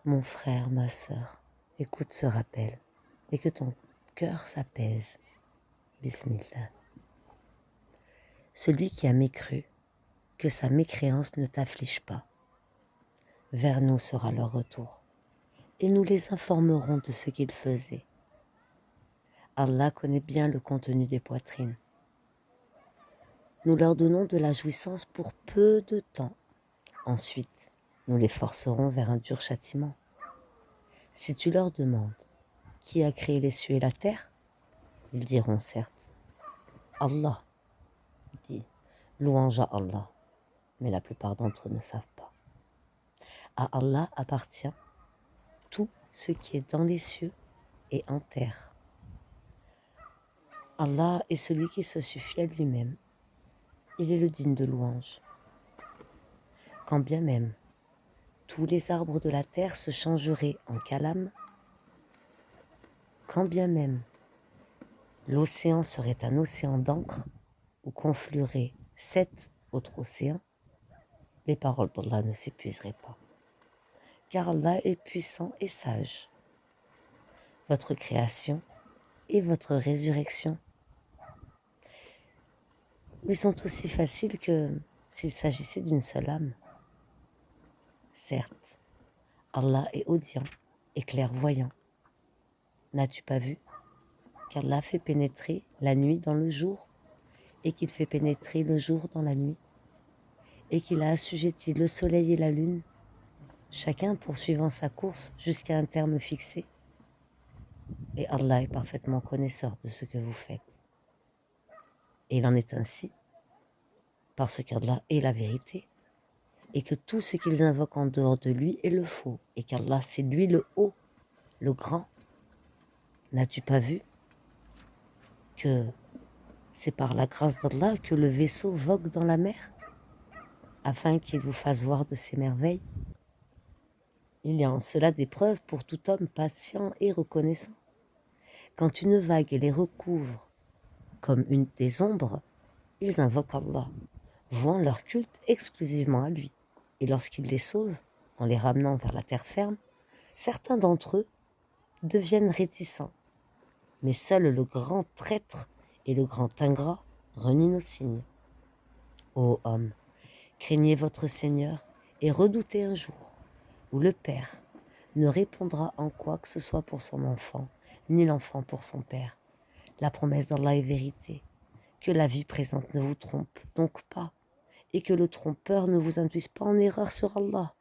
Mon frère, ma sœur, écoute ce rappel et que ton cœur s'apaise. Bismillah. Celui qui a mécru, que sa mécréance ne t'afflige pas. Vers nous sera leur retour, et nous les informerons de ce qu'ils faisaient. Allah connaît bien le contenu des poitrines. Nous leur donnons de la jouissance pour peu de temps. Ensuite, nous les forcerons vers un dur châtiment. Si tu leur demandes qui a créé les cieux et la terre, ils diront certes Allah, dit louange à Allah, mais la plupart d'entre eux ne savent pas. À Allah appartient tout ce qui est dans les cieux et en terre. Allah est celui qui se suffit à lui-même. Il est le digne de louange. Quand bien même tous les arbres de la terre se changeraient en calame, quand bien même l'océan serait un océan d'encre où conflueraient 7 autres océans, les paroles d'Allah ne s'épuiseraient pas. Car Allah est puissant et sage. Votre création et votre résurrection lui sont aussi faciles que s'il s'agissait d'une seule âme. Certes, Allah est audient et clairvoyant. N'as-tu pas vu qu'Allah fait pénétrer la nuit dans le jour et qu'il fait pénétrer le jour dans la nuit et qu'il a assujetti le soleil et la lune, chacun poursuivant sa course jusqu'à un terme fixé. Et Allah est parfaitement connaisseur de ce que vous faites. Et il en est ainsi, parce qu'Allah est la vérité, et que tout ce qu'ils invoquent en dehors de lui est le faux, et qu'Allah c'est lui le haut, le grand. N'as-tu pas vu que c'est par la grâce d'Allah que le vaisseau vogue dans la mer, afin qu'il vous fasse voir de ses merveilles? Il y a en cela des preuves pour tout homme patient et reconnaissant. Quand une vague les recouvre comme une des ombres, ils invoquent Allah, vouant leur culte exclusivement à lui. Et lorsqu'il les sauve, en les ramenant vers la terre ferme, certains d'entre eux deviennent réticents. Mais seul le grand traître et le grand ingrat renient nos signes. Ô hommes, craignez votre Seigneur et redoutez un jour où le père ne répondra en quoi que ce soit pour son enfant, ni l'enfant pour son père. La promesse d'Allah est vérité. Que la vie présente ne vous trompe donc pas, et que le trompeur ne vous induise pas en erreur sur Allah.